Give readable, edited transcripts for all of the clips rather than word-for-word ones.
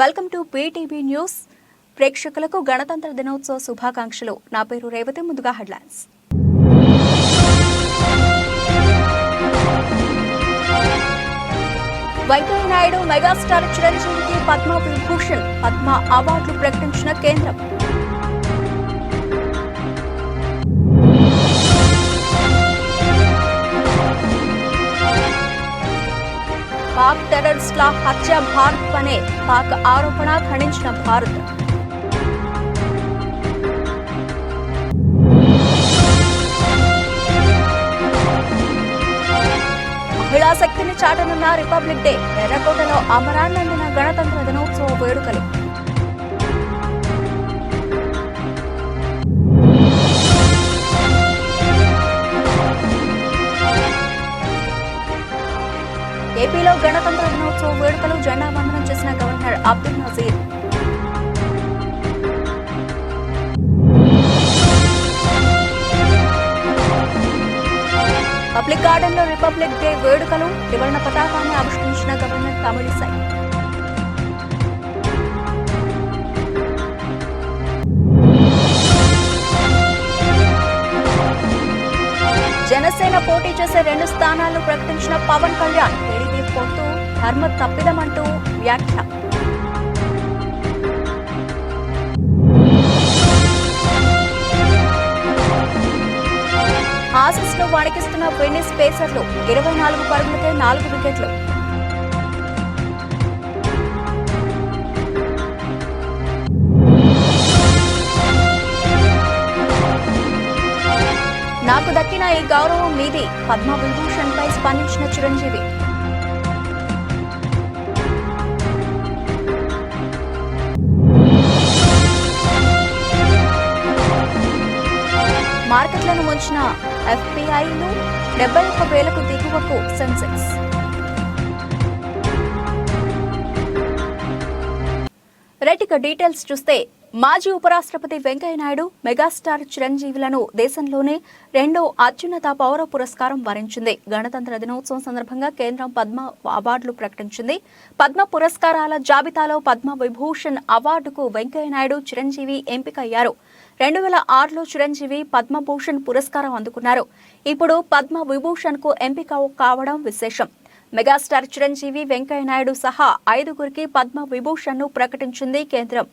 Welcome to PTV news. ప్రేక్షకులకు గణతంత్ర దినోత్సవ శుభాకాంక్షలు. నా పేరు రేవతి. ముందుగా హెడ్లైన్స్. వెంకయ్య నాయుడు మెగాస్టార్ చిరంజీవికి పద్మ విభూషణ్, పద్మ అవార్డులు ప్రకటించిన కేంద్రం. పాక్ టెర్రరిస్టుల హత్య భారత్ పనే పాక్ ఆరోపణ ఖండించిన భారత్. మహిళా శక్తిని చాటనున్న రిపబ్లిక్ డే. ఎర్రకోటలో అమరాన్నందిన గణతంత్ర దినోత్సవ వేడుకలు. ఏపీలో గణతంత్ర దినోత్సవ వేడుకలు. జెండా వందనం చేసిన governor Abdul Nazeer. Public garden లో రిపబ్లిక్ డే వేడుకలు. త్రివర్ణ పతాకాన్ని ఆవిష్కరించిన గవర్నర్ తమిళిసై. జనసేన పోటీ చేసే 2 స్థానాలను ప్రకటించిన పవన్ కళ్యాణ్. టీడీపీ పొత్తు ధర్మ తప్పిదమంటూ వ్యాఖ్య. ఆసీస్ ను వణికిస్తున్న వెన్నిస్ పేసర్లు. 24 పరుగులకే 4 వికెట్లు. నాకు దక్కిన ఈ గౌరవం మీది. పద్మ విభూషణ్ పై స్పందించిన చిరంజీవి. మార్కెట్లను ముంచిన ఎఫ్పిఐలు. 71,000కు దిగువకు సెన్సెక్స్. రైట్, డీటెయిల్స్ చూస్తే మాజీ ఉపరాష్ట్రపతి వెంకయ్య నాయుడు మెగాస్టార్ చిరంజీవులను దేశంలోనే 2వ అత్యున్నత పౌర పురస్కారం వరించింది. గణతంత్ర దినోత్సవం సందర్భంగా కేంద్రం పద్మ అవార్డులు ప్రకటించింది. పద్మ పురస్కారాల జాబితాలో పద్మ విభూషణ్ అవార్డుకు వెంకయ్య నాయుడు, చిరంజీవి ఎంపికయ్యారు. 2006లో చిరంజీవి పద్మభూషణ్ పురస్కారం అందుకున్నారు. ఇప్పుడు పద్మ విభూషణ్ కు ఎంపిక కావడం విశేషం. మెగాస్టార్ చిరంజీవి, వెంకయ్య నాయుడు సహా 5గురికి పద్మ విభూషణ్ ను ప్రకటించింది కేంద్రం.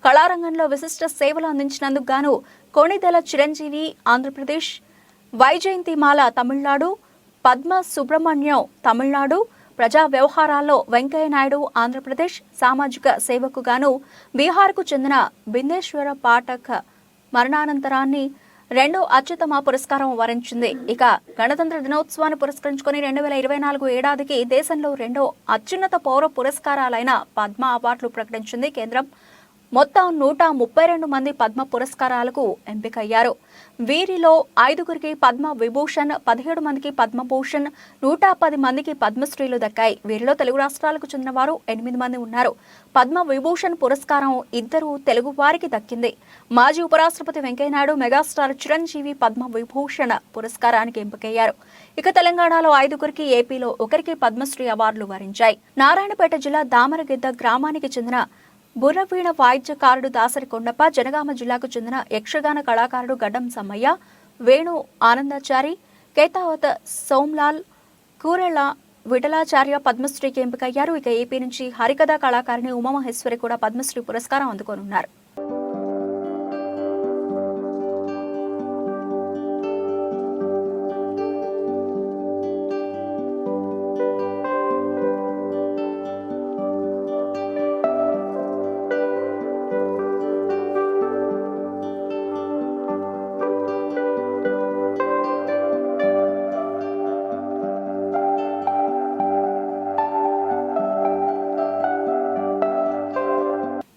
కళారంగంలో విశిష్ట సేవలు అందించినందుకు గాను కోణిదెల చిరంజీవి ఆంధ్రప్రదేశ్, వైజయంతిమాల తమిళనాడు, పద్మ సుబ్రహ్మణ్యం తమిళనాడు, ప్రజా వ్యవహారాల్లో వెంకయ్య నాయుడు ఆంధ్రప్రదేశ్, సామాజిక సేవకు గాను బీహార్కు చెందిన బిందేశ్వర పాఠక్ మరణానంతరాన్ని 2వ అత్యుత్తమ పురస్కారం వరించింది. ఇక గణతంత్ర దినోత్సవాన్ని పురస్కరించుకుని 2024 ఏడాదికి దేశంలో 2వ అత్యున్నత పౌర పురస్కారాలైన పద్మ అవార్డులు ప్రకటించింది కేంద్రం. మొత్తం 132 మంది పద్మ పురస్కారాలకు ఎంపికయ్యారు. వీరిలో 5గురికి పద్మ విభూషణ్, 17 మందికి పద్మభూషణ్, 110 మందికి పద్మశ్రీలు దక్కాయి. వీరిలో తెలుగు రాష్ట్రాలకు చెందిన వారు 8 మంది ఉన్నారు. పద్మ విభూషణ్ పురస్కారం 2 తెలుగు వారికి దక్కింది. మాజీ ఉపరాష్ట్రపతి వెంకయ్య నాయుడు, మెగాస్టార్ చిరంజీవి పద్మ విభూషణ్ పురస్కారానికి ఎంపికయ్యారు. ఇక తెలంగాణలో 5గురికి, ఏపీలో 1కి పద్మశ్రీ అవార్డులు వరించాయి. నారాయణపేట జిల్లా దామరగిద్ద గ్రామానికి చెందిన బుర్రవీణ వాయిద్యకారుడు దాసరి కొండప్ప, జనగామ జిల్లాకు చెందిన యక్షగాన కళాకారుడు గడ్డం సమ్మయ్య, వేణు ఆనందాచారి, కేతావత్ సోమ్లాల్, కూరెళ్ల విఠలాచార్య పద్మశ్రీకి ఎంపికయ్యారు. ఇక ఏపీ నుంచి హరికథా కళాకారిణి ఉమామహేశ్వరి కూడా పద్మశ్రీ పురస్కారం అందుకోనున్నారు.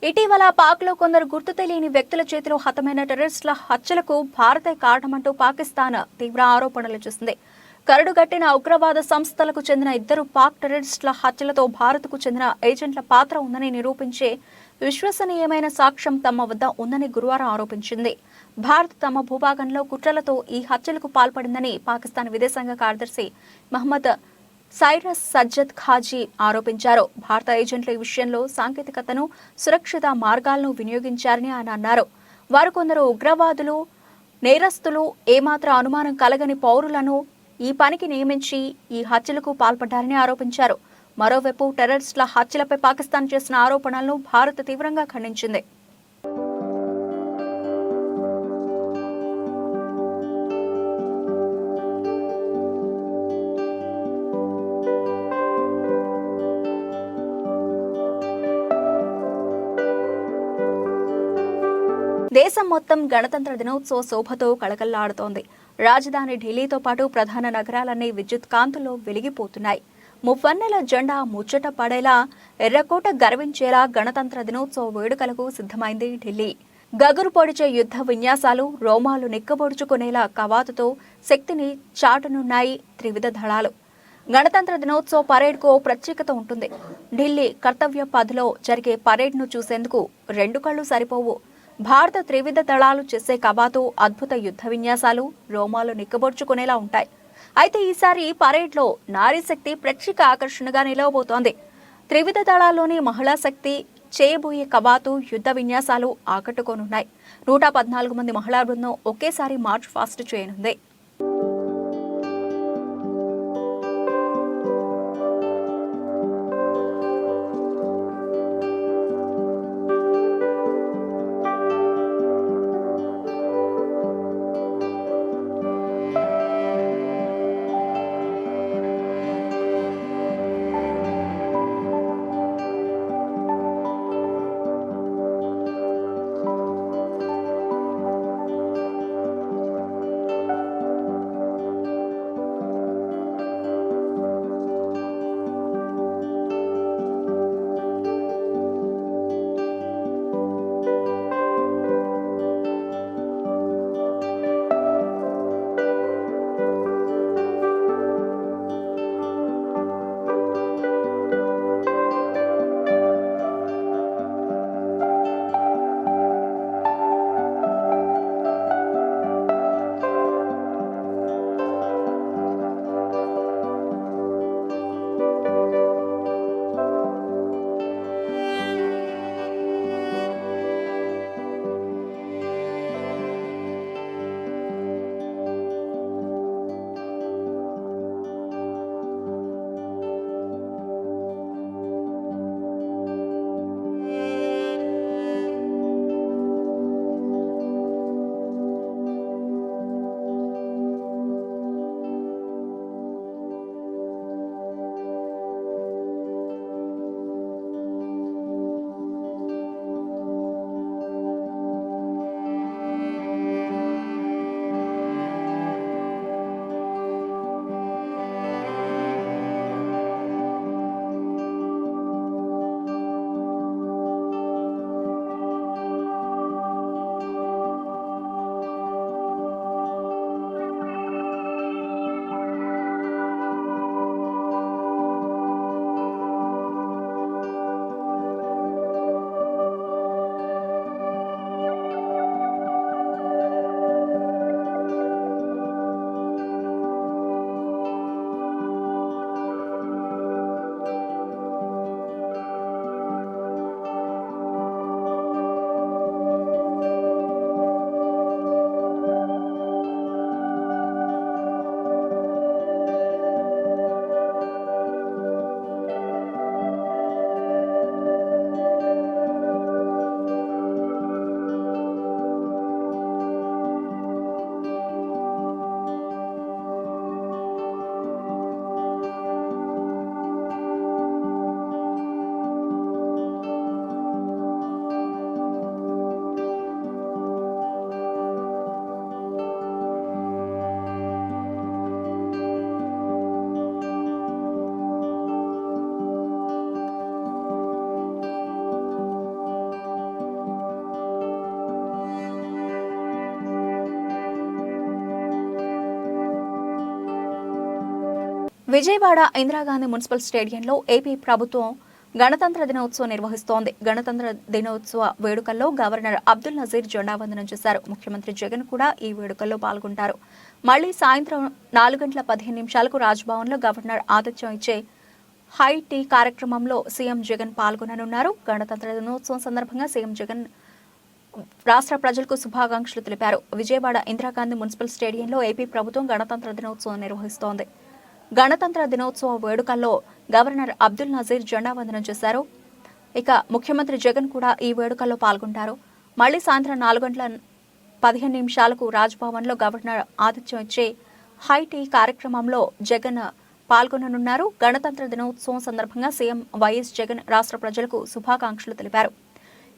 ఇటీవల పాక్లో కొందరు గుర్తు తెలియని వ్యక్తుల చేతిలో హతమైన టెర్రరిస్టుల హత్యలకు భారతే కారణమంటూ పాకిస్తాన్ తీవ్ర ఆరోపణలు చేసింది. కరడుగట్టిన ఉగ్రవాద సంస్థలకు చెందిన 2 పాక్ టెర్రరిస్టుల హత్యలతో భారత్కు చెందిన ఏజెంట్ల పాత్ర ఉందని నిరూపించే విశ్వసనీయమైన సాక్ష్యం తమ వద్ద ఉందని గురువారం ఆరోపించింది. భారత్ తమ భూభాగంలో కుట్రలతో ఈ హత్యలకు పాల్పడిందని పాకిస్తాన్ విదేశాంగ కార్యదర్శి మహమ్మద్ సైరస్ సజ్జద్ ఖాజీ ఆరోపించారు. భారత ఏజెంట్ల ఈ విషయంలో సాంకేతికతను, సురక్షిత మార్గాలను వినియోగించారని ఆయన అన్నారు. వారు కొందరు ఉగ్రవాదులు, నేరస్తులు, ఏమాత్రం అనుమానం కలగని పౌరులను ఈ పనికి నియమించి ఈ హత్యలకు పాల్పడ్డారని ఆరోపించారు. మరోవైపు టెర్రరిస్టుల హత్యలపై పాకిస్తాన్ చేసిన ఆరోపణలను భారత్ తీవ్రంగా ఖండించింది. దేశం మొత్తం గణతంత్ర దినోత్సవ శోభతో కళకళలాడుతోంది. రాజధాని ఢిల్లీతో పాటు ప్రధాన నగరాలన్నీ విద్యుత్ కాంతుల్లో వెలిగిపోతున్నాయి. మువ్వన్నెల జెండా ముచ్చట పడేలా, ఎర్రకోట గర్వించేలా గణతంత్ర దినోత్సవ వేడుకలకు సిద్ధమైంది ఢిల్లీ. గగురు పొడిచే యుద్ధ విన్యాసాలు, రోమాలు నిక్కబొడుచుకునేలా కవాతుతో శక్తిని చాటనున్నాయి త్రివిధ దళాలు. గణతంత్ర దినోత్సవ పరేడ్కు ఓ ప్రత్యేకత ఉంటుంది. ఢిల్లీ కర్తవ్య పథ్లో జరిగే పరేడ్ను చూసేందుకు 2 కళ్ళు సరిపోవు. భారత త్రివిధ దళాలు చేసే కవాతు, అద్భుత యుద్ధ విన్యాసాలు రోమాలు నిక్కబొడుచుకునేలా ఉంటాయి. అయితే ఈసారి పరేడ్లో నారీ శక్తి ప్రత్యేక ఆకర్షణగా నిలవబోతోంది. త్రివిధ దళాల్లోని మహిళా శక్తి చేయబోయే కవాతు, యుద్ధ విన్యాసాలు ఆకట్టుకోనున్నాయి. 114 మంది మహిళా బృందం ఒకేసారి మార్చ్ ఫాస్ట్ చేయనుంది. విజయవాడ ఇందిరాగాంధీ మున్సిపల్ స్టేడియంలో ఏపీ ప్రభుత్వం గణతంత్ర దినోత్సవం నిర్వహిస్తోంది. గణతంత్ర దినోత్సవ వేడుకల్లో గవర్నర్ అబ్దుల్ నజీర్ జెండా వందనం చేశారు. ముఖ్యమంత్రి జగన్ కూడా ఈ వేడుకల్లో పాల్గొంటారు. మళ్లీ సాయంత్రం 4:15 రాజ్భవన్లో గవర్నర్ ఆతిథ్యం ఇచ్చే హై టీ కార్యక్రమంలో సీఎం జగన్ పాల్గొననున్నారు. గణతంత్ర దినోత్సవం సందర్భంగా సీఎం జగన్ రాష్ట్ర ప్రజలకు శుభాకాంక్షలు తెలిపారు. విజయవాడ ఇందిరాగాంధీ మున్సిపల్ స్టేడియంలో ఏపీ ప్రభుత్వం గణతంత్ర దినోత్సవం నిర్వహిస్తోంది. గణతంత్ర దినోత్సవ వేడుకల్లో గవర్నర్ అబ్దుల్ నజీర్ జెండా వందనం చేశారు. ఇక ముఖ్యమంత్రి జగన్ కూడా ఈ వేడుకల్లో పాల్గొంటారు. మళ్లీ సాయంత్రం 4:15 రాజ్భవన్లో గవర్నర్ ఆతిథ్యం ఇచ్చే హై టీ కార్యక్రమంలో జగన్ పాల్గొననున్నారు. గణతంత్ర దినోత్సవం సందర్భంగా సీఎం వైఎస్ జగన్ రాష్ట్ర ప్రజలకు శుభాకాంక్షలు తెలిపారు.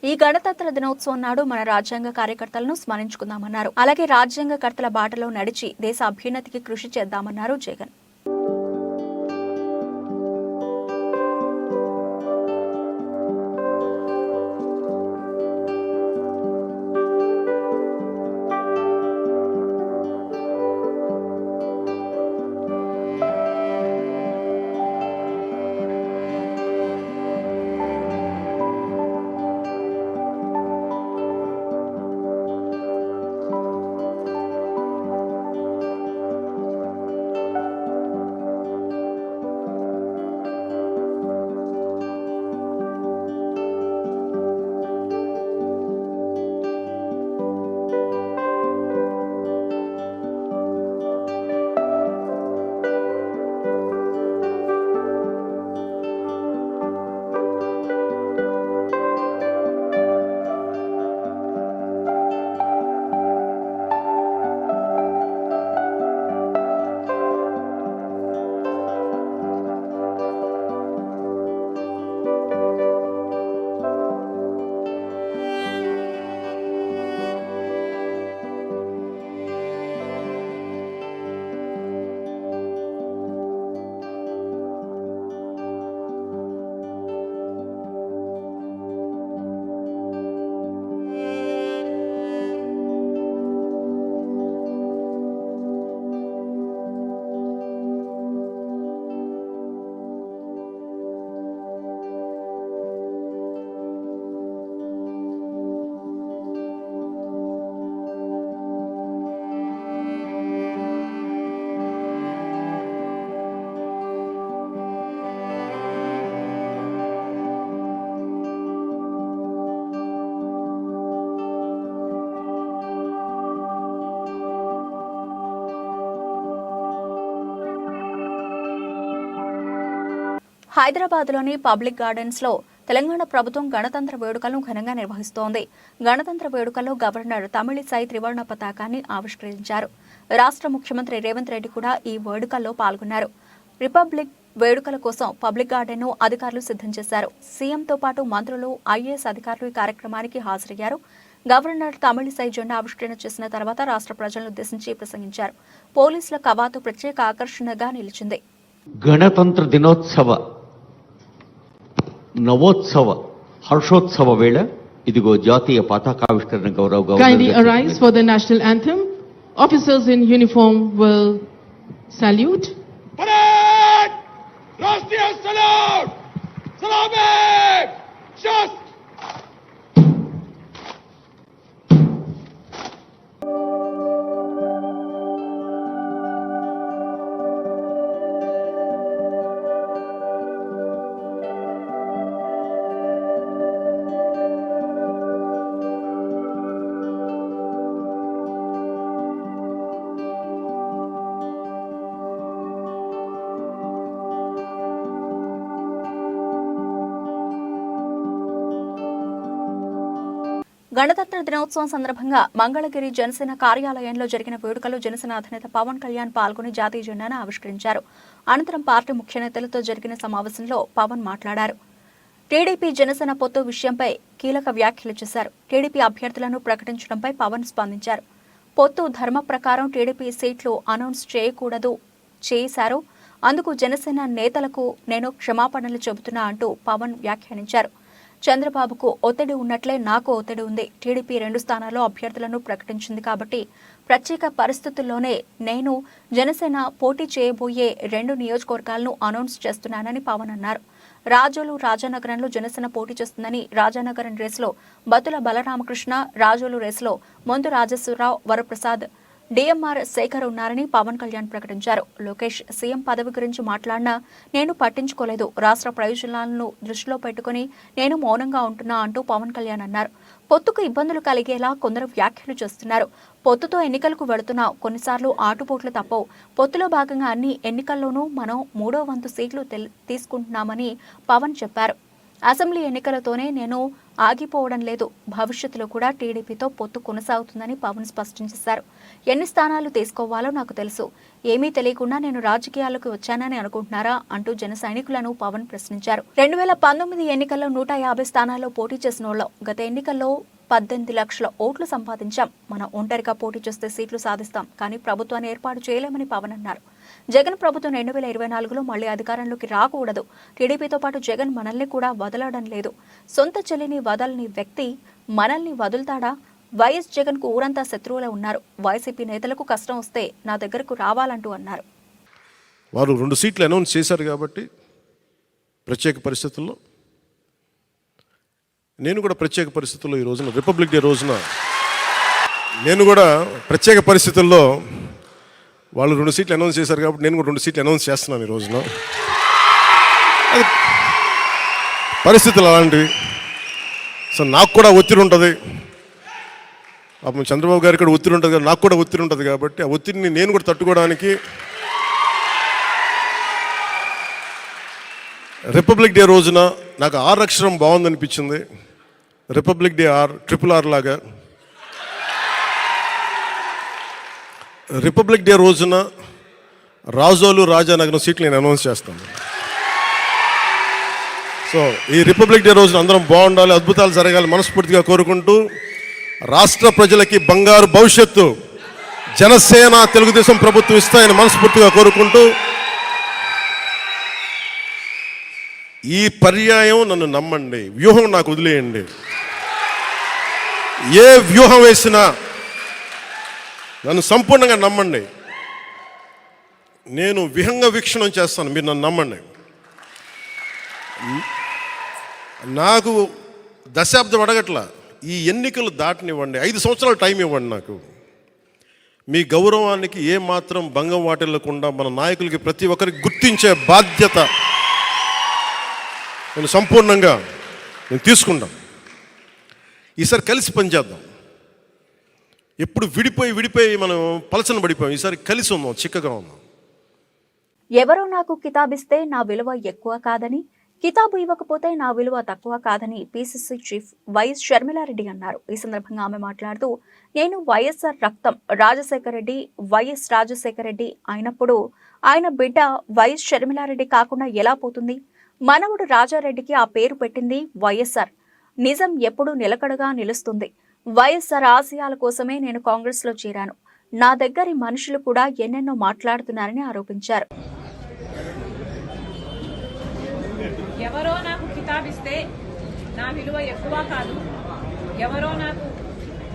ఈ గణతంత్ర దినోత్సవం నాడు మన రాజ్యాంగ కార్యకర్తలను స్మరించుకుందామన్నారు. అలాగే రాజ్యాంగకర్తల బాటలో నడిచి దేశ అభ్యున్నతికి కృషి చేద్దామన్నారు జగన్. హైదరాబాద్లోని పబ్లిక్ గార్డెన్స్ లో తెలంగాణ ప్రభుత్వం గణతంత్ర వేడుకలను ఘనంగా నిర్వహిస్తోంది. గణతంత్ర వేడుకల్లో గవర్నర్ తమిళిసై త్రివర్ణ పతాకాన్ని ఆవిష్కరించారు. రాష్ట్ర ముఖ్యమంత్రి రేవంత్ రెడ్డి కూడా ఈ వేడుకల్లో పాల్గొన్నారు. రిపబ్లిక్ వేడుకల కోసం పబ్లిక్ గార్డెన్ ను అధికారులు సిద్ధం చేశారు. సీఎంతో పాటు మంత్రులు, ఐఏఎస్ అధికారులు ఈ కార్యక్రమానికి హాజరయ్యారు. గవర్నర్ తమిళిసై జెండా ఆవిష్కరణ చేసిన తర్వాత రాష్ట్ర ప్రజలను ఉద్దేశించి ప్రసంగించారు. పోలీసుల కవాతు ప్రత్యేక ఆకర్షణగా నిలిచింది. గణతంత్ర దినోత్సవ నవోత్సవ హర్షోత్సవ వేళ ఇదిగో జాతీయ పతాకావిష్కరణ గౌరవ Kindly arise for the national anthem. Officers in uniform will salute. Parade! Rashtriya salute! Salame! Just! గణతంత్ర దినోత్సవం సందర్భంగా మంగళగిరి జనసేన కార్యాలయంలో జరిగిన వేడుకలో జనసేన అధినేత పవన్ కళ్యాణ్ పాల్గొని జాతీయ జెండాను ఆవిష్కరించారు. అనంతరం పార్టీ ముఖ్య నేతలతో జరిగిన సమావేశంలో పవన్ మాట్లాడారు. టీడీపీ జనసేన పొత్తు విషయంపై కీలక వ్యాఖ్యలు చేశారు. టీడీపీ అభ్యర్థులను ప్రకటించడంపై పవన్ స్పందించారు. పొత్తు ధర్మ ప్రకారం టీడీపీ సీట్లు అనౌన్స్ చేయకూడదు చేశారు. అందుకు జనసేన నేతలకు నేను క్షమాపణలు చెబుతున్నా అంటూ పవన్ వ్యాఖ్యానించారు. చంద్రబాబుకు ఒత్తిడి ఉన్నట్లే నాకు ఒత్తిడి ఉంది. టీడీపీ 2 స్థానాల్లో అభ్యర్థులను ప్రకటించింది కాబట్టి ప్రత్యేక పరిస్థితుల్లోనే నేను జనసేన పోటీ చేయబోయే 2 నియోజకవర్గాలను అనౌన్స్ చేస్తున్నానని పవన్ అన్నారు. రాజోలు రాజానగరంలో జనసేన పోటీ చేస్తుందని, రాజానగరం రేసులో బతుల బలరామకృష్ణ, రాజోలు రేసులో మొందు రాజేశ్వరరావు, వరప్రసాద్ డిఎంఆర్ శేఖర్ ఉన్నారని పవన్ కళ్యాణ్ ప్రకటించారు. లోకేష్ సీఎం పదవి గురించి మాట్లాడినా నేను పట్టించుకోలేదు, రాష్ట్ర ప్రయోజనాలను దృష్టిలో పెట్టుకుని నేను మౌనంగా ఉంటున్నా అంటూ పవన్ కళ్యాణ్ అన్నారు. పొత్తుకు ఇబ్బందులు కలిగేలా కొందరు వ్యాఖ్యలు చేస్తున్నారు. పొత్తుతో ఎన్నికలకు వెళుతున్నా కొన్నిసార్లు ఆటుపోట్లు తప్పవు. పొత్తులో భాగంగా అన్ని ఎన్నికల్లోనూ మనం 3వ వంతు సీట్లు తీసుకుంటున్నామని పవన్ చెప్పారు. అసెంబ్లీ ఎన్నికలతోనే నేను ఆగిపోవడం లేదు, భవిష్యత్తులో కూడా టీడీపీతో పొత్తు కొనసాగుతుందని పవన్ స్పష్టం చేశారు. ఎన్ని స్థానాలు తీసుకోవాలో నాకు తెలుసు, ఏమీ తెలియకుండా నేను రాజకీయాల్లోకి వచ్చానని అనుకుంటున్నారా అంటూ జన సైనికులను పవన్ ప్రశ్నించారు. 2019 ఎన్నికల్లో 150 స్థానాల్లో పోటీ చేసిన వాళ్ళం. గత ఎన్నికల్లో 18 లక్షల ఓట్లు సంపాదించాం. మనం ఒంటరిగా పోటీ చేస్తే సీట్లు సాధిస్తాం, కానీ ప్రభుత్వాన్ని ఏర్పాటు చేయలేమని పవన్ అన్నారు. జగన్ ప్రభుత్వం 2024లో మళ్లీ అధికారంలోకి రాకూడదు. టీడీపీతో పాటు జగన్ మనల్ని కూడా వదలడం లేదు. సొంత చెల్లిని వదలని వ్యక్తి మనల్ని వదులుతాడా? వైఎస్ జగన్ కు ఊరంతా శత్రువులే ఉన్నారు. వైసీపీ నేతలకు కష్టం వస్తే నా దగ్గరకు రావాలంటూ అన్నారు. వారు 2 సీట్లు అనౌన్స్ చేశారు కాబట్టి ప్రత్యేక పరిస్థితుల్లో నేను కూడా ప్రత్యేక పరిస్థితుల్లో ఈ రోజున రిపబ్లిక్ డే రోజున నేను కూడా ప్రత్యేక పరిస్థితుల్లో వాళ్ళు 2 సీట్లు అనౌన్స్ చేశారు కాబట్టి నేను కూడా 2 సీట్లు అనౌన్స్ చేస్తున్నాను ఈ రోజున. అది పరిస్థితులు అలాంటివి. సో నాకు కూడా ఒత్తిడి ఉంటుంది, పాపం చంద్రబాబు గారికి కూడా ఒత్తిడి ఉంటుంది, నాకు కూడా ఒత్తిడి ఉంటుంది. కాబట్టి ఆ ఒత్తిడిని నేను కూడా తట్టుకోవడానికి రిపబ్లిక్ డే రోజున నాకు R అక్షరం బాగుందనిపించింది. రిపబ్లిక్ డే RRR లాగా రిపబ్లిక్ డే రోజున రాజోలు రాజానగరం సీట్లు నేను అనౌన్స్ చేస్తాను. సో ఈ రిపబ్లిక్ డే రోజున అందరం బాగుండాలి, అద్భుతాలు జరగాలి మనస్ఫూర్తిగా కోరుకుంటూ, రాష్ట్ర ప్రజలకి బంగారు భవిష్యత్తు జనసేన తెలుగుదేశం ప్రభుత్వం ఇస్తాయని మనస్ఫూర్తిగా కోరుకుంటూ, ఈ పర్యాయం నన్ను నమ్మండి, వ్యూహం నాకు వదిలేయండి. ఏ వ్యూహం వేసినా నన్ను సంపూర్ణంగా నమ్మండి. నేను విహంగ వీక్షణం చేస్తాను, మీరు నన్ను నమ్మండి. నాకు దశాబ్దం అడగట్లా, ఈ ఎన్నికలు దాటనివ్వండి, 5 సంవత్సరాలు టైం ఇవ్వండి. నాకు మీ గౌరవానికి ఏ మాత్రం భంగం వాటిల్లకుండా మన నాయకులకి ప్రతి ఒక్కరికి గుర్తించే బాధ్యత నేను సంపూర్ణంగా తీసుకుంటాను. ఈసారి కలిసి పనిచేద్దాం. ఎప్పుడు విడిపోయి మనం పలచన పడిపోయాం. ఈసారి కలిసి ఉందాం, చిక్కగా ఉందాం. ఎవరో నాకు కితాబిస్తే నా విలువ ఎక్కువ కాదని, కితాబు ఇవ్వకపోతే నా విలువ తక్కువ కాదని పిసిసి చీఫ్ వైఎస్ షర్మిలారెడ్డి అన్నారు. ఈ సందర్భంగా ఆమె మాట్లాడుతూ, నేను వైఎస్ఆర్ రక్తం, రాజశేఖర రెడ్డి వైఎస్ రాజశేఖర రెడ్డి అయినప్పుడు ఆయన బిడ్డ వైఎస్ షర్మిలారెడ్డి కాకుండా ఎలా పోతుంది? మనవడు రాజారెడ్డికి ఆ పేరు పెట్టింది వైఎస్ఆర్. నిజం ఎప్పుడూ నిలకడగా నిలుస్తుంది. వైఎస్ఆర్ ఆశయాల కోసమే నేను కాంగ్రెస్ లో చేరాను. నా దగ్గరి మనుషులు కూడా ఎన్నెన్నో మాట్లాడుతున్నారని ఆరోపించారు. ఎవరో నాకు కితాబిస్తే నా విలువ ఎక్కువ కాదు, ఎవరో నాకు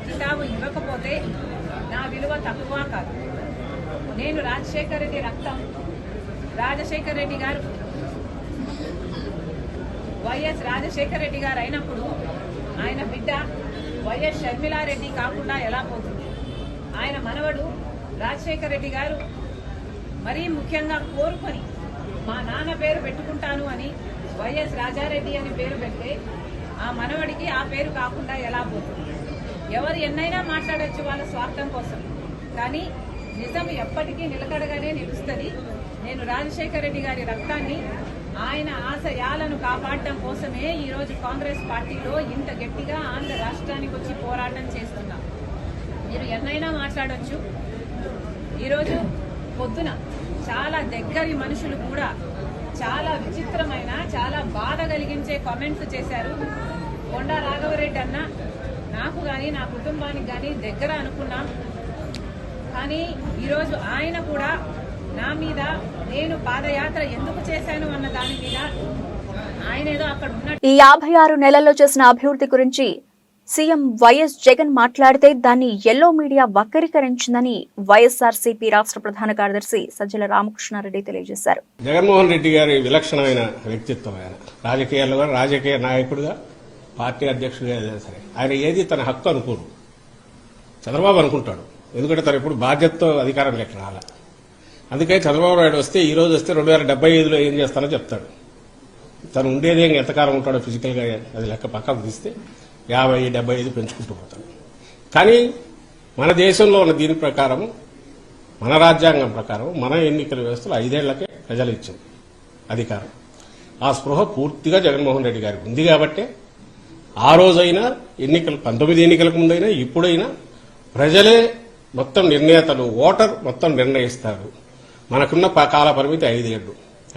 కితాబు ఇవ్వకపోతే నా విలువ తక్కువ కాదు. నేను రాజశేఖర రెడ్డి రక్తం, రాజశేఖర రెడ్డి గారు వైఎస్ రాజశేఖర రెడ్డి గారు అయినప్పుడు ఆయన బిడ్డ వైఎస్ షర్మిలారెడ్డి కాకుండా ఎలా పోతుంది? ఆయన మనవడు రాజశేఖర రెడ్డి గారు మరీ ముఖ్యంగా కోరుకొని మా నాన్న పేరు పెట్టుకుంటాను అని వైఎస్ రాజారెడ్డి అని పేరు పెడితే ఆ మనవడికి ఆ పేరు కాకుండా ఎలా పోతుంది? ఎవరు ఎన్నైనా మాట్లాడచ్చు వాళ్ళ స్వార్థం కోసం, కానీ నిజం ఎప్పటికీ నిలకడగానే నిలుస్తుంది. నేను రాజశేఖర రెడ్డి గారి రక్తాన్ని, ఆయన ఆశయాలను కాపాడటం కోసమే ఈరోజు కాంగ్రెస్ పార్టీలో ఇంత గట్టిగా ఆంధ్ర రాష్ట్రానికి వచ్చి పోరాటం చేస్తున్నాం. మీరు ఎన్నైనా మాట్లాడొచ్చు. ఈరోజు పొద్దున చాలా దగ్గరి మనుషులు కూడా చాలా విచిత్రమైన, చాలా బాధ కలిగించే కామెంట్స్ చేశారు. కొండా రాఘవరెడ్డి అన్న నాకు కానీ నా కుటుంబానికి కానీ దగ్గర అనుకున్నాం, కానీ ఈరోజు ఆయన కూడా నా మీద నేను పాదయాత్ర ఎందుకు చేశాను అన్న దాని మీద ఆయన ఏదో అక్కడ ఉన్న ఈ 56 నెలల్లో చేసిన అభివృద్ధి గురించి సీఎం వైఎస్ జగన్ మాట్లాడితే దాన్ని ఎల్లో మీడియా వక్రీకరించిందని వైఎస్ఆర్సీపీ రాష్ట్ర ప్రధాన కార్యదర్శి సజ్జల రామకృష్ణారెడ్డి తెలియజేశారు. జగన్మోహన్ రెడ్డి గారి విలక్షణమైన వ్యక్తిత్వం. ఆయన రాజకీయాల్లో రాజకీయ నాయకుడిగా, పార్టీ అధ్యక్షుడిగా సరే ఆయన ఏది తన హక్కు అనుకోరు. చంద్రబాబు అనుకుంటాడు, ఎందుకంటే తను ఇప్పుడు బాధ్యతతో అధికారంలోకి రాలే. అందుకే చంద్రబాబు నాయుడు వస్తే ఈ రోజు వస్తే 2075లో ఏం చేస్తానో చెప్తాడు. తను ఉండేది ఎంతకాలం ఉంటాడో ఫిజికల్గా అది లెక్క పక్కకు తీస్తే 50-75 పెంచుకుంటూ పోతాడు. కానీ మన దేశంలో ఉన్న దీని ప్రకారం, మన రాజ్యాంగం ప్రకారం, మన ఎన్నికల వ్యవస్థలో 5 ఏళ్లకే ప్రజలు ఇచ్చింది అధికారం. ఆ స్పృహ పూర్తిగా జగన్మోహన్ రెడ్డి గారికి ఉంది కాబట్టి ఆ రోజైనా 19 ఎన్నికలకు ముందైనా ఇప్పుడైనా ప్రజలే మొత్తం నిర్ణేతలు, ఓటర్ మొత్తం నిర్ణయిస్తారు. మనకున్న కాల పరిమితి 5 ఏళ్లు.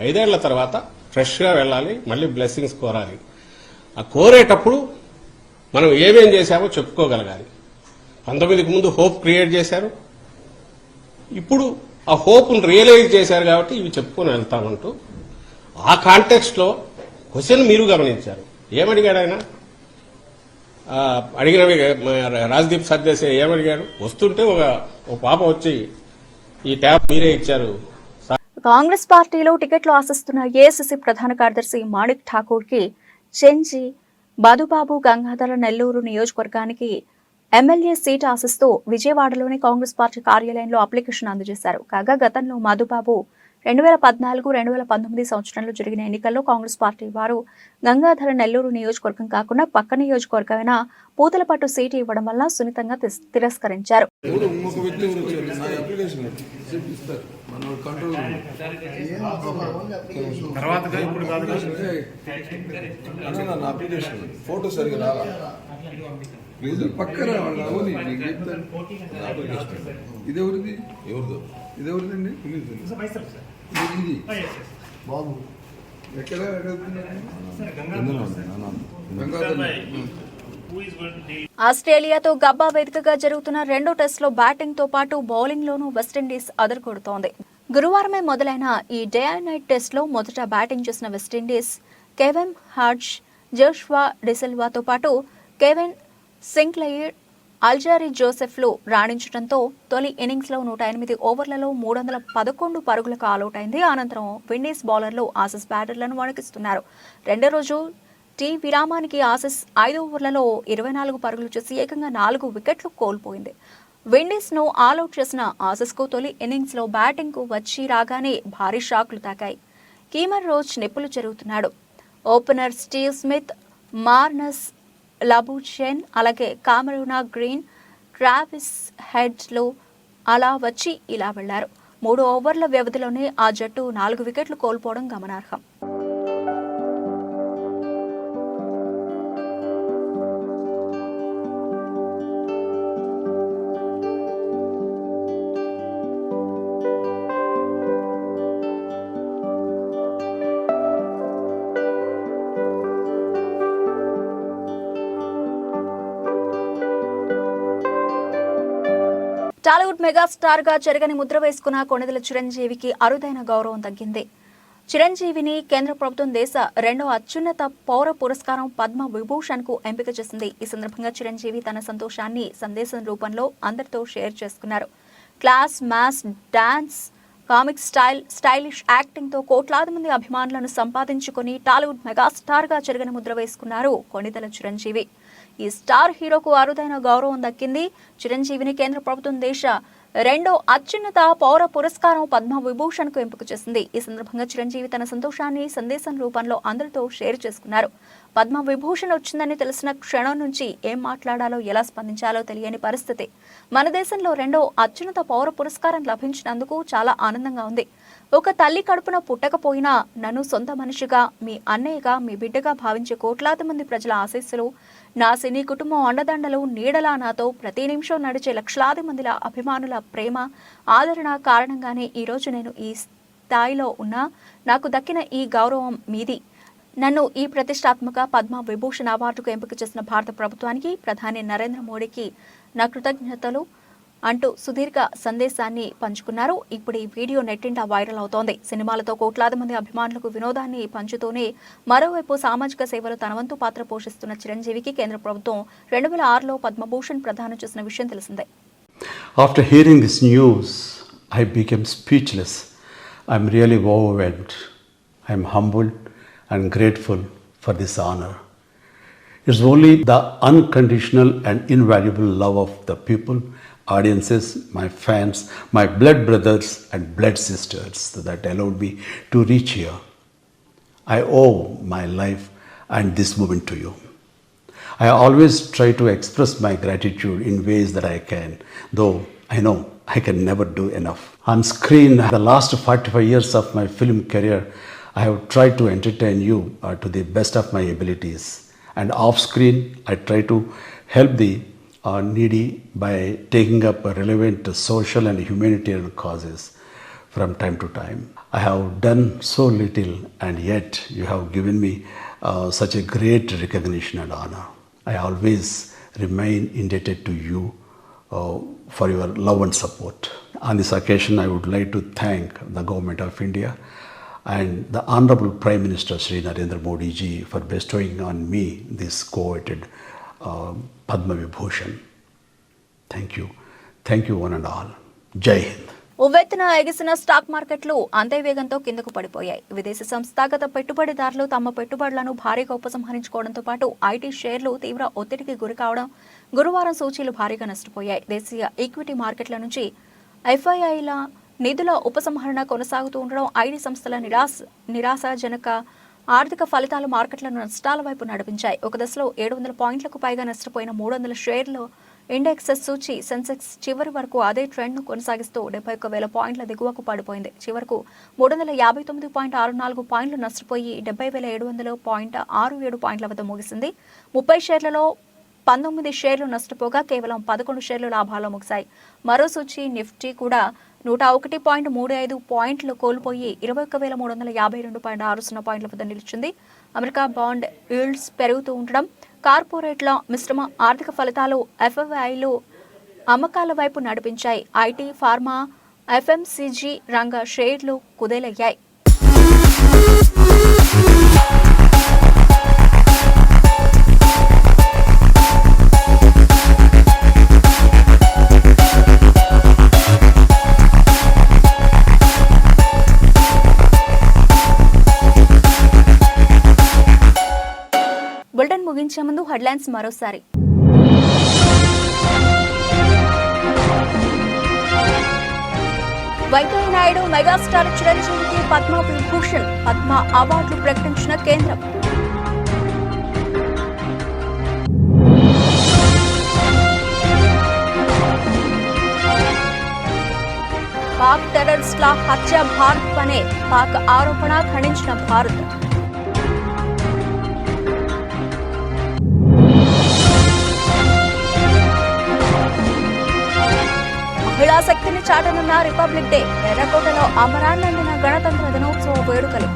5 ఏళ్ల తర్వాత ఫ్రెష్గా వెళ్ళాలి, మళ్ళీ బ్లెస్సింగ్స్ కోరాలి. ఆ కోరేటప్పుడు మనం ఏమేం చేశామో చెప్పుకోగలగాలి. 19కి ముందు హోప్ క్రియేట్ చేశారు, ఇప్పుడు ఆ హోప్ను రియలైజ్ చేశారు కాబట్టి ఇవి చెప్పుకొని వెళ్తామంటూ ఆ కాంటెక్స్ట్లో క్వశ్చన్ మీరు గమనించారు. ఏమడిగాడు ఆయన? అడిగినవి రాజ్దీప్ సర్దేశాయ్ ఏమడిగాడు? వస్తుంటే ఒక పాప వచ్చి ఈ ట్యాబ్ మీరే ఇచ్చారు. కాంగ్రెస్ పార్టీలో టికెట్లు ఆశిస్తున్న ఏఐసీసీ ప్రధాన కార్యదర్శి మాణిక్ ఠాకూర్ కి చెంజి మధుబాబు గంగాధర నెల్లూరు నియోజకవర్గానికి ఎమ్మెల్యే సీటు ఆశిస్తూ విజయవాడలోని కాంగ్రెస్ పార్టీ కార్యాలయంలో అప్లికేషన్ అందజేశారు. కాగా గతంలో మధుబాబు 2014-2019 సంవత్సరంలో జరిగిన ఎన్నికల్లో కాంగ్రెస్ పార్టీ వారు గంగాధర నెల్లూరు నియోజకవర్గం కాకుండా పక్క నియోజకవర్గమైన పూతలపట్టు సీటు ఇవ్వడం వల్ల సున్నితంగా తిరస్కరించారు. ఆస్ట్రేలియాతో గబ్బా వేదికగా జరుగుతున్న రెండో టెస్టులో బ్యాటింగ్ తో పాటు బౌలింగ్ లోనూ వెస్టిండీస్ అదరగొడుతోంది. గురువారమే మొదలైన ఈ డే అండ్ నైట్ టెస్ట్ లో మొదట బ్యాటింగ్ చేసిన వెస్టిండీస్ కెవెన్ హార్జ్, జోష్వా డిసిల్వాతో పాటు కెవెన్ సింక్లెయిర్, అల్జారీ జోసెఫ్లు రాణించడంతో తొలి ఇన్నింగ్స్లో 108 ఓవర్లలో 311 పరుగులకు ఆలౌట్ అయింది. అనంతరం విండీస్ బౌలర్లు ఆసీస్ బ్యాటర్లను వణికిస్తున్నారు. రెండో రోజు టీ విరామానికి ఆసీస్ 5 ఓవర్లలో 24 పరుగులు చేసి ఏకంగా 4 వికెట్లు కోల్పోయింది. విండీస్ ను ఆలౌట్ చేసిన ఆసీస్ కు తొలి ఇన్నింగ్స్ లో బ్యాటింగ్ కు వచ్చి రాగానే భారీ షాక్లు తాకాయి. కీమర్ రోజ్ నిప్పులు చెరుగుతున్నాడు. ఓపెనర్ స్టీవ్ స్మిత్, మార్నస్ లబుచెన్, అలాగే కామరూనా గ్రీన్, ట్రావిస్ హెడ్లు అలా వచ్చి ఇలా వెళ్లారు. 3 ఓవర్ల వ్యవధిలోనే ఆ జట్టు 4 వికెట్లు కోల్పోవడం గమనార్హం. టాలీవుడ్ మెగాస్టార్ గా చెరగని ముద్ర వేసుకున్న కొణిదెల చిరంజీవికి అరుదైన గౌరవం దక్కింది. చిరంజీవిని కేంద్ర ప్రభుత్వం దేశ 2వ అత్యున్నత పౌర పురస్కారం పద్మ విభూషణ్ కు ఎంపిక చేసింది. ఈ సందర్భంగా చిరంజీవి తన సంతోషాన్ని సందేశం రూపంలో అందరితో షేర్ చేసుకున్నారు. Class, mass, dance, comic stylish acting తో కోట్లాది మంది అభిమానులను సంపాదించుకుని టాలీవుడ్ మెగాస్టార్ గా చెరగని ముద్ర వేసుకున్నారు కొణిదెల చిరంజీవి. ఈ స్టార్ హీరోకు అరుదైన గౌరవం దక్కింది. చిరంజీవిని కేంద్ర ప్రభుత్వం దేశ 2వ అత్యున్నత పౌర పురస్కారం పద్మ విభూషణ్ కు ఎంపిక చేసింది. ఈ సందర్భంగా చిరంజీవి తన సంతోషాన్ని సందేశం రూపంలో అందరితో షేర్ చేసుకున్నారు. పద్మ విభూషణ్ వచ్చిందని తెలిసిన క్షణం నుంచి ఏం మాట్లాడాలో, ఎలా స్పందించాలో తెలియని పరిస్థితి. మన దేశంలో 2వ అత్యున్నత పౌర పురస్కారం లభించినందుకు చాలా ఆనందంగా ఉంది. ఒక తల్లి కడుపున పుట్టకపోయినా నన్ను సొంత మనిషిగా, మీ అన్నయ్యగా, మీ బిడ్డగా భావించే కోట్లాది మంది ప్రజల ఆశీస్సులు, నా సినీ కుటుంబం అండదండలు, నీడలా నాతో ప్రతి నిమిషం నడిచే లక్షలాది మందిల అభిమానుల ప్రేమ, ఆదరణ కారణంగానే ఈరోజు నేను ఈ స్థాయిలో ఉన్నా. నాకు దక్కిన ఈ గౌరవం మీది. నన్ను ఈ ప్రతిష్టాత్మక పద్మ విభూషణ్ అవార్డుకు ఎంపిక చేసిన భారత ప్రభుత్వానికి, ప్రధాని నరేంద్ర మోడీకి నా కృతజ్ఞతలు అంటూ సుదీర్ఘ సందేశాన్ని పంచుకున్నారు. ఇప్పుడు ఈ వీడియో నెట్టింటా వైరల్ అవుతోంది. సినిమాలతో కోట్లాది మంది అభిమానులకు వినోదాన్ని పంచుతూనే మరోవైపు సామాజిక సేవలో తన వంతు పాత్ర పోషిస్తున్న చిరంజీవికి కేంద్ర ప్రభుత్వం 2006లో పద్మభూషణ్ ప్రదానం చేసిన విషయం తెలిసిందే. After hearing this news, I became speechless. I'm really overwhelmed. I'm humbled and grateful for this honor. It's only the unconditional and invaluable love of the people audiences, my fans, my blood brothers and blood sisters that allowed me to reach here. I owe my life and this moment to you. I always try to express my gratitude in ways that I can, though I know I can never do enough. On screen, the last 45 years of my film career, I have tried to entertain you to the best of my abilities. And off screen, I try to help the needy by taking up relevant social and humanitarian causes from time to time. I have done so little, and yet you have given me such a great recognition and honor. I always remain indebted to you for your love and support. On this occasion, I would like to thank the Government of India and the Honorable Prime Minister Shri Narendra Modi ji for bestowing on me this coveted Padma Vibhushan. Thank you. Thank you one and all. Jai Hind. ఉవ్వెత్తున ఎగిసిన stock మార్కెట్లు అంతే వేగంతో కిందకు పడిపోయాయి. విదేశీ సంస్థాగత పెట్టుబడిదారులు తమ పెట్టుబడులను భారీగా ఉపసంహరించుకోవడంతో పాటు ఐటీ షేర్లు తీవ్ర ఒత్తిడికి గురికావడం గురువారం సూచీలు భారీగా నష్టపోయాయి. దేశీయ ఈక్విటీ మార్కెట్ల నుంచి ఎఫ్ఐఐల నిధుల ఉపసంహరణ కొనసాగుతూ ఉండడం ఐటీ సంస్థల నిరాశాజనక ఆర్థిక ఫలితాలు మార్కెట్లను నష్టాల వైపు నడిపించాయి. ఒక దశలో 700 పాయింట్లకు పైగా నష్టపోయిన 300 షేర్లు ఇండెక్సెస్ సూచి సెన్సెక్స్ చివరి వరకు అదే ట్రెండ్ను కొనసాగిస్తూ 71,000 పాయింట్ల దిగువకు పడిపోయింది. చివరకు 359.64 పాయింట్లు నష్టపోయి 70,700.67 పాయింట్ల వద్ద ముగిసింది. 30 షేర్లలో 19 షేర్లు నష్టపోగా కేవలం 11 షేర్లు లాభాల్లో ముగిశాయి. మరో సూచి నిఫ్టీ కూడా 101.35 పాయింట్లు కోల్పోయి 21,352.60 పాయింట్ల వద్ద నిలిచింది. అమెరికా బాండ్ ఈల్డ్స్ పెరుగుతూ ఉండడం, కార్పొరేట్ల మిశ్రమ ఆర్థిక ఫలితాలు ఎఫ్ఐఐలు అమ్మకాల వైపు నడిపించాయి. ఐటీ, ఫార్మా, ఎఫ్ఎంసీజీ రంగ షేర్లు కుదేలయ్యాయి. బులెటిన్ ముగించే ముందు హెడ్లైన్స్ మరోసారి. వెంకయ్యనాయుడు మెగాస్టార్ చిరంజీవికి పద్మ విభూషణ్, పద్మ అవార్డులు ప్రకటించిన కేంద్రం. పాక్ టెర్రరిస్టుల హత్య భారత్ పనే పాక్ ఆరోపణ ఖండించిన భారత్. మహిళా శక్తిని చాటనున్న రిపబ్లిక్ డే, ఎర్రకోటలో అమరాన్నందిన గణతంత్ర దినోత్సవ వేడుకలు.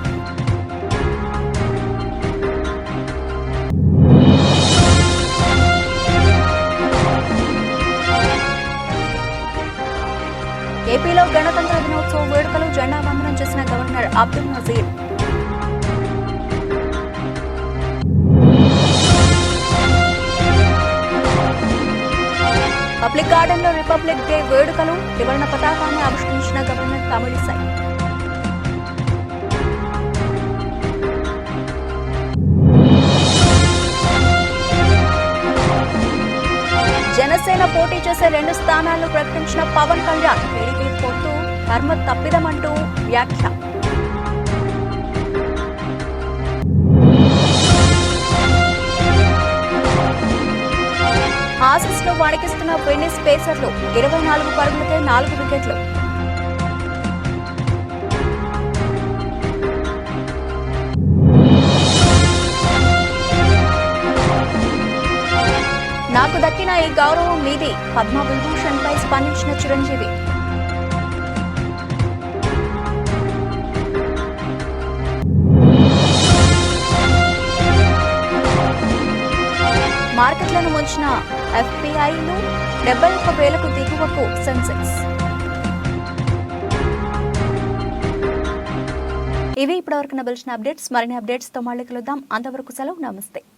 ఏపీలో గణతంత్ర దినోత్సవ వేడుకలు, జెండా వందనం చేసిన governor Abdul Nazeer. Public garden లో రిపబ్లిక్ డే వేడుకలు, త్రివర్ణ పతాకాన్ని ఆవిష్కరించిన గవర్నర్ తమిళిసై. జనసేన పోటీ చేసే 2 స్థానాలను ప్రకటించిన పవన్ కళ్యాణ్. టీడీపీ పొత్తు ధర్మ తప్పిదమంటూ వ్యాఖ్య. ఆసీస్ ను వణికిస్తున్న వెన్నిస్ పేసర్లు, 24 పరుగులకే 4 వికెట్లు. నాకు దక్కిన ఈ గౌరవం మీది, పద్మ విభూషణ్ పై స్పందించిన చిరంజీవి. మార్కెట్లను ముంచిన ఎఫ్పిఐలు, 71,000కు దిగువకు సెన్సెక్స్. ఇవి ఇప్పటివరకు నబిల్చిన అప్డేట్స్. మరిన్ని అప్డేట్స్ తో మళ్ళీ కలుద్దాం. అంతవరకు సెలవు, నమస్తే.